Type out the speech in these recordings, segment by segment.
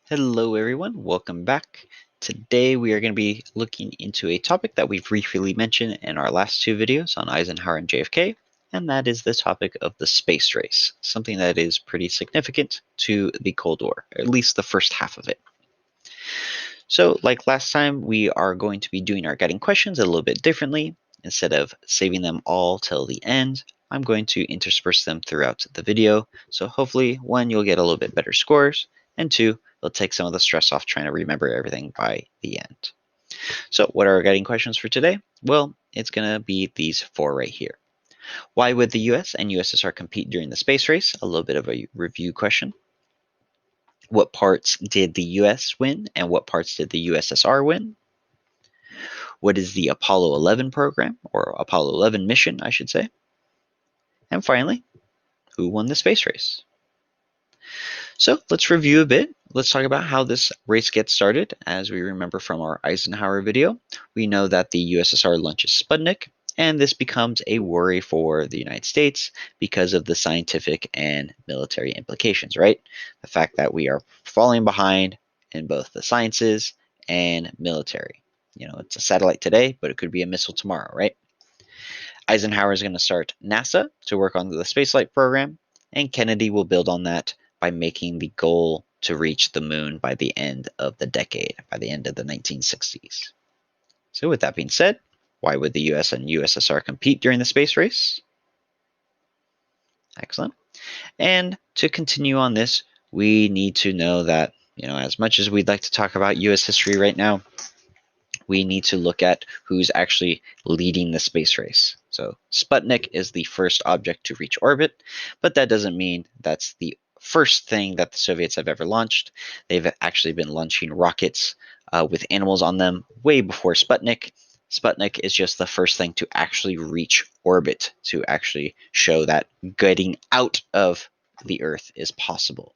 Hello everyone, welcome back. Today we are going to be looking into a topic that we've briefly mentioned in our last two videos on Eisenhower and JFK, and that is the topic of the space race, something that is pretty significant to the Cold War, at least the first half of it. So like last time, we are going to be doing our guiding questions a little bit differently. Instead of saving them all till the end, I'm going to intersperse them throughout the video. So hopefully, one, you'll get a little bit better scores, and two, it'll take some of the stress off trying to remember everything by the end. So what are our guiding questions for today? Well, it's going to be these four right here. Why would the US and USSR compete during the space race? A little bit of a review question. What parts did the US win and what parts did the USSR win? What is the Apollo 11 program, or Apollo 11 mission, I should say? And finally, who won the space race? So let's review a bit. Let's talk about how this race gets started. As we remember from our Eisenhower video, we know that the USSR launches Sputnik, and this becomes a worry for the United States because of the scientific and military implications, right? The fact that we are falling behind in both the sciences and military. You know, it's a satellite today, but it could be a missile tomorrow, right? Eisenhower is going to start NASA to work on the spaceflight program, and Kennedy will build on that by making the goal to reach the moon by the end of the decade, by the end of the 1960s. So with that being said, why would the US and USSR compete during the space race? Excellent. And to continue on this, we need to know that, as much as we'd like to talk about US history right now, we need to look at who's actually leading the space race. So Sputnik is the first object to reach orbit, but that doesn't mean that's the first thing that the Soviets have ever launched. They've actually been launching rockets with animals on them way before Sputnik. Sputnik is just the first thing to actually reach orbit, to actually show that getting out of the Earth is possible.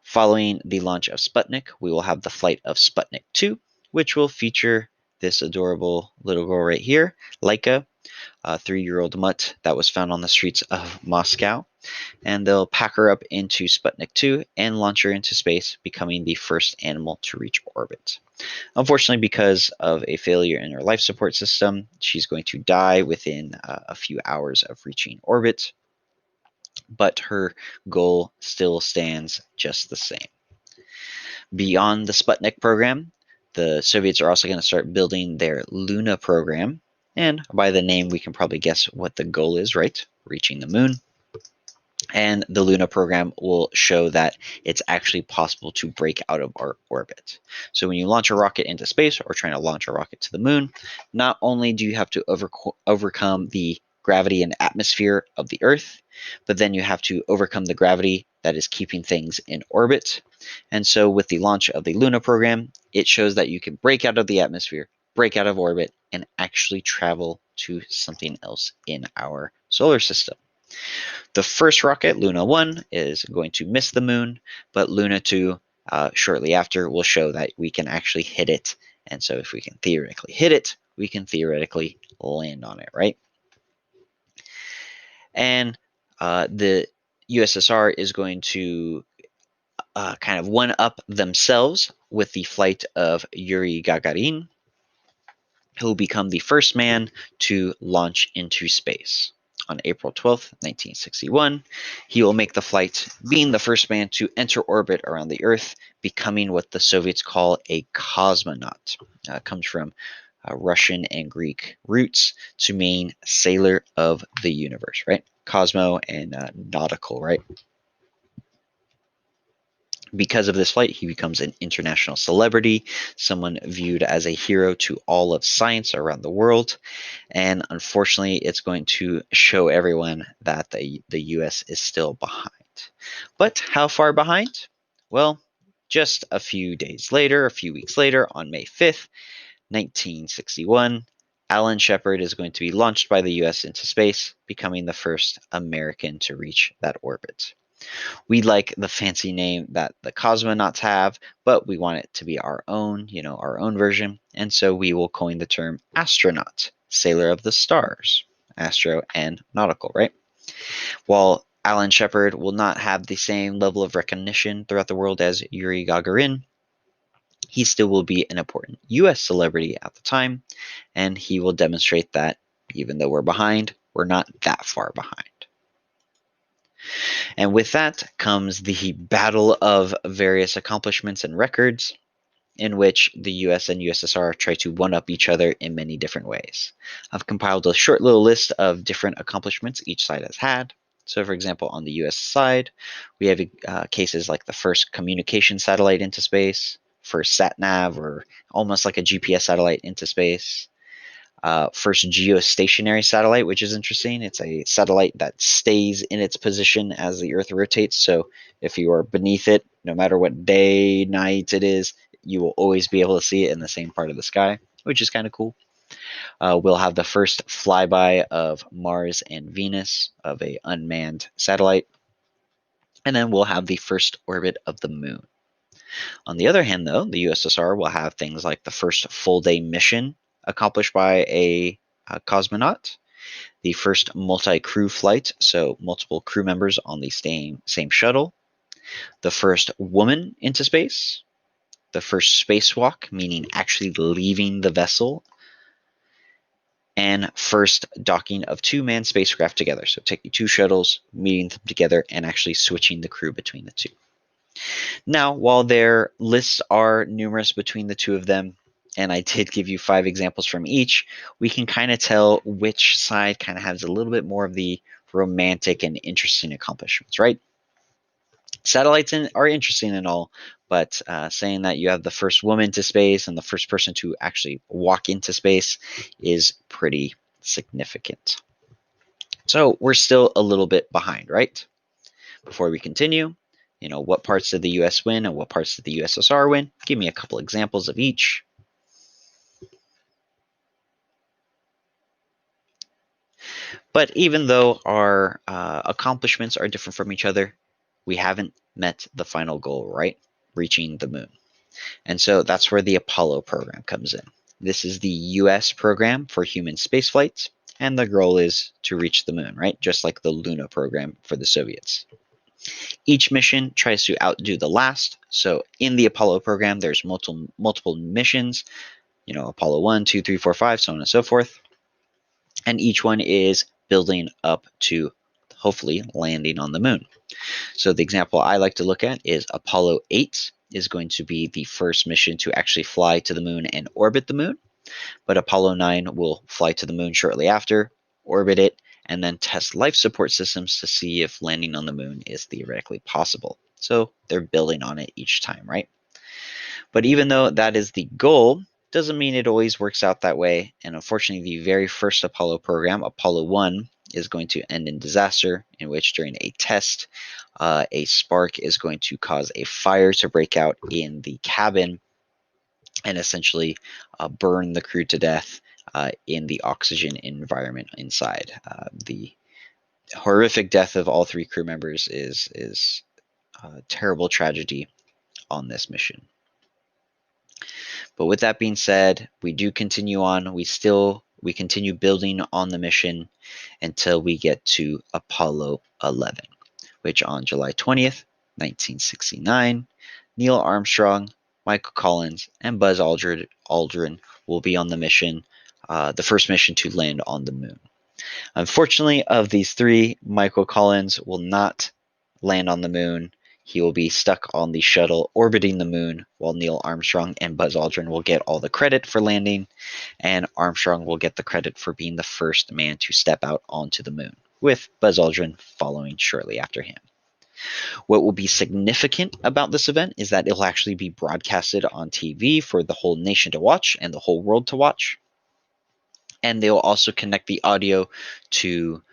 Following the launch of Sputnik, we will have the flight of Sputnik 2, which will feature this adorable little girl right here, Laika, a 3-year-old mutt that was found on the streets of Moscow. And they'll pack her up into Sputnik 2 and launch her into space, becoming the first animal to reach orbit. Unfortunately, because of a failure in her life support system, she's going to die within a few hours of reaching orbit, but her goal still stands just the same. Beyond the Sputnik program, the Soviets are also going to start building their Luna program. And by the name, we can probably guess what the goal is, right? Reaching the moon. And the Luna program will show that it's actually possible to break out of our orbit. So when you launch a rocket into space or trying to launch a rocket to the moon, not only do you have to overcome the gravity and atmosphere of the Earth, but then you have to overcome the gravity that is keeping things in orbit. And so with the launch of the Luna program, it shows that you can break out of the atmosphere, break out of orbit, and actually travel to something else in our solar system. The first rocket, Luna 1, is going to miss the moon, but Luna 2, shortly after, will show that we can actually hit it. And so if we can theoretically hit it, we can theoretically land on it, right? And the USSR is going to kind of one-up themselves with the flight of Yuri Gagarin, who will become the first man to launch into space. On April 12th, 1961, he will make the flight, being the first man to enter orbit around the Earth, becoming what the Soviets call a cosmonaut. It comes from Russian and Greek roots to mean sailor of the universe, right? Cosmo and nautical, right? Because of this flight, he becomes an international celebrity, someone viewed as a hero to all of science around the world. And unfortunately, it's going to show everyone that the US is still behind. But how far behind? Well, just a few days later, a few weeks later, on May 5th, 1961, Alan Shepard is going to be launched by the US into space, becoming the first American to reach that orbit. We like the fancy name that the cosmonauts have, but we want it to be our own, our own version. And so we will coin the term astronaut, sailor of the stars, astro and nautical, right? While Alan Shepard will not have the same level of recognition throughout the world as Yuri Gagarin. He still will be an important US celebrity at the time, and he will demonstrate that even though we're behind, we're not that far behind. And with that comes the battle of various accomplishments and records, in which the US and USSR try to one-up each other in many different ways. I've compiled a short little list of different accomplishments each side has had. So, for example, on the US side, we have cases like the first communication satellite into space, first sat-nav, or almost like a GPS satellite into space, first geostationary satellite, which is interesting. It's a satellite that stays in its position as the Earth rotates. So if you are beneath it, no matter what day, night it is, you will always be able to see it in the same part of the sky, which is kind of cool. We'll have the first flyby of Mars and Venus of a unmanned satellite. And then we'll have the first orbit of the moon. On the other hand, though, the USSR will have things like the first full-day mission accomplished by a cosmonaut, the first multi-crew flight, so multiple crew members on the same shuttle, the first woman into space, the first spacewalk, meaning actually leaving the vessel, and first docking of two manned spacecraft together. So taking two shuttles, meeting them together, and actually switching the crew between the two. Now, while their lists are numerous between the two of them, and I did give you 5 examples from each, we can kind of tell which side kind of has a little bit more of the romantic and interesting accomplishments, right? Satellites are interesting and all, but saying that you have the first woman to space and the first person to actually walk into space is pretty significant. So we're still a little bit behind, right? Before we continue, what parts did the US win and what parts did the USSR win? Give me a couple examples of each. But even though our accomplishments are different from each other, we haven't met the final goal, right? Reaching the moon. And so that's where the Apollo program comes in. This is the US program for human spaceflights, and the goal is to reach the moon, right? Just like the Luna program for the Soviets. Each mission tries to outdo the last. So in the Apollo program, there's multiple missions, Apollo 1, 2, 3, 4, 5, so on and so forth. And each one is building up to hopefully landing on the moon. So the example I like to look at is Apollo 8 is going to be the first mission to actually fly to the moon and orbit the moon. But Apollo 9 will fly to the moon shortly after, orbit it, and then test life support systems to see if landing on the moon is theoretically possible. So they're building on it each time, right? But even though that is the goal, doesn't mean it always works out that way. And unfortunately, the very first Apollo program, Apollo 1, is going to end in disaster, in which during a test, a spark is going to cause a fire to break out in the cabin and essentially burn the crew to death in the oxygen environment inside. The horrific death of all 3 crew members is a terrible tragedy on this mission. But with that being said, we do continue on. We continue building on the mission until we get to Apollo 11, which on July 20th, 1969, Neil Armstrong, Michael Collins, and Buzz Aldrin will be on the mission, the first mission to land on the moon. Unfortunately, of these 3, Michael Collins will not land on the moon. He will be stuck on the shuttle orbiting the moon, while Neil Armstrong and Buzz Aldrin will get all the credit for landing, and Armstrong will get the credit for being the first man to step out onto the moon, with Buzz Aldrin following shortly after him. What will be significant about this event is that it'll actually be broadcasted on TV for the whole nation to watch and the whole world to watch. And they'll also connect the audio to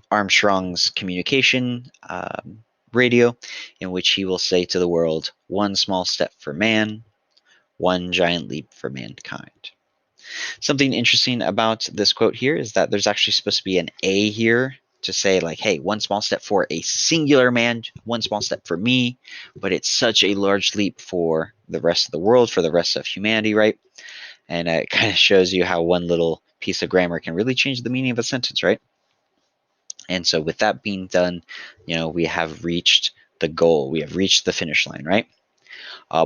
Armstrong's communication radio, in which he will say to the world, "One small step for man, one giant leap for mankind." Something interesting about this quote here is that there's actually supposed to be an A here to say like, hey, one small step for a singular man, one small step for me, but it's such a large leap for the rest of the world, for the rest of humanity, right? And it kind of shows you how one little piece of grammar can really change the meaning of a sentence, right? And so with that being done, we have reached the goal. We have reached the finish line, right?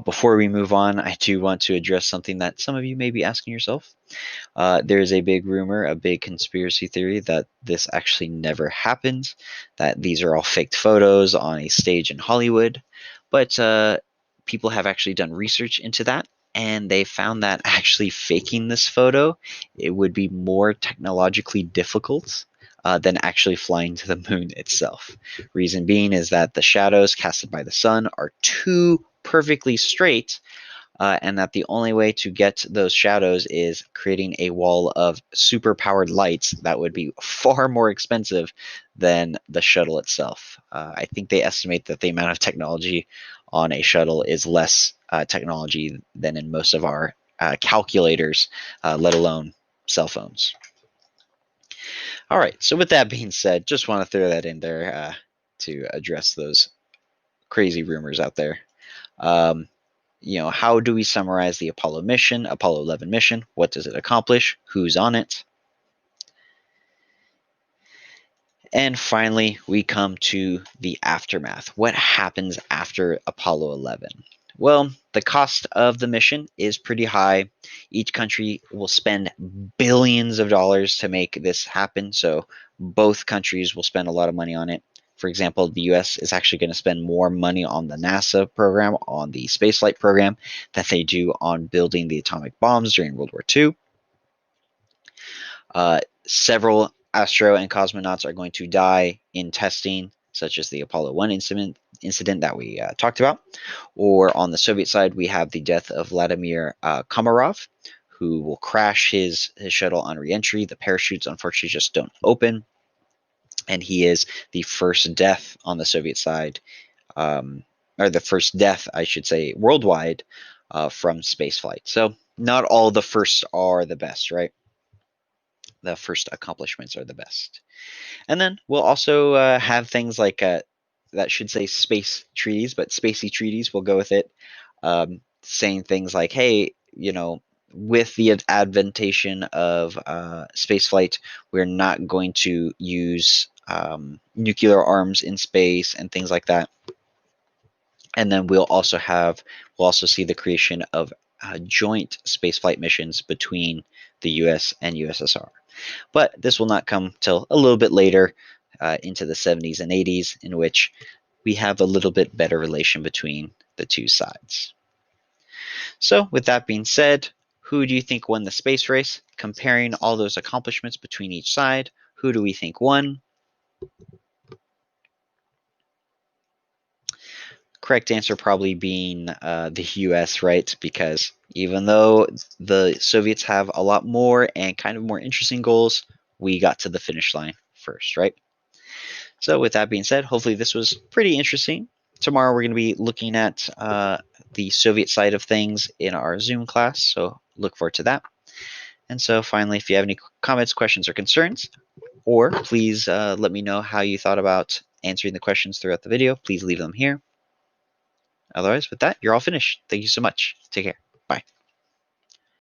Before we move on, I do want to address something that some of you may be asking yourself. There's a big rumor, a big conspiracy theory that this actually never happened, that these are all faked photos on a stage in Hollywood. But people have actually done research into that, and they found that actually faking this photo, it would be more technologically difficult than actually flying to the moon itself. Reason being is that the shadows casted by the sun are too perfectly straight, and that the only way to get those shadows is creating a wall of super powered lights that would be far more expensive than the shuttle itself. I think they estimate that the amount of technology on a shuttle is less technology than in most of our calculators, let alone cell phones. All right, so with that being said, just want to throw that in there to address those crazy rumors out there. How do we summarize the Apollo mission, Apollo 11 mission? What does it accomplish? Who's on it? And finally, we come to the aftermath. What happens after Apollo 11? Well, the cost of the mission is pretty high. Each country will spend billions of dollars to make this happen. So both countries will spend a lot of money on it. For example, the US is actually going to spend more money on the NASA program, on the spaceflight program, than they do on building the atomic bombs during World War II. Several astro and cosmonauts are going to die in testing, such as the Apollo 1 incident that we talked about. Or on the Soviet side, we have the death of Vladimir Komarov, who will crash his shuttle on reentry. The parachutes, unfortunately, just don't open. And he is the first death on the Soviet side, or the first death, I should say, worldwide from spaceflight. So not all the firsts are the best, right? The first accomplishments are the best. And then we'll also have things like that should say space treaties, but spacey treaties, we'll go with it, saying things like, hey, with the adventation of spaceflight, we're not going to use nuclear arms in space and things like that. And then we'll also see the creation of joint spaceflight missions between the U.S. and USSR. But this will not come till a little bit later, into the 70s and 80s, in which we have a little bit better relation between the two sides. So with that being said, who do you think won the space race? Comparing all those accomplishments between each side, who do we think won? Correct answer probably being the US, right? Because even though the Soviets have a lot more and kind of more interesting goals, we got to the finish line first, right? So with that being said, hopefully this was pretty interesting. Tomorrow we're going to be looking at the Soviet side of things in our Zoom class, so look forward to that. And so finally, if you have any comments, questions, or concerns, or please let me know how you thought about answering the questions throughout the video, please leave them here. Otherwise, with that, you're all finished. Thank you so much. Take care. Bye.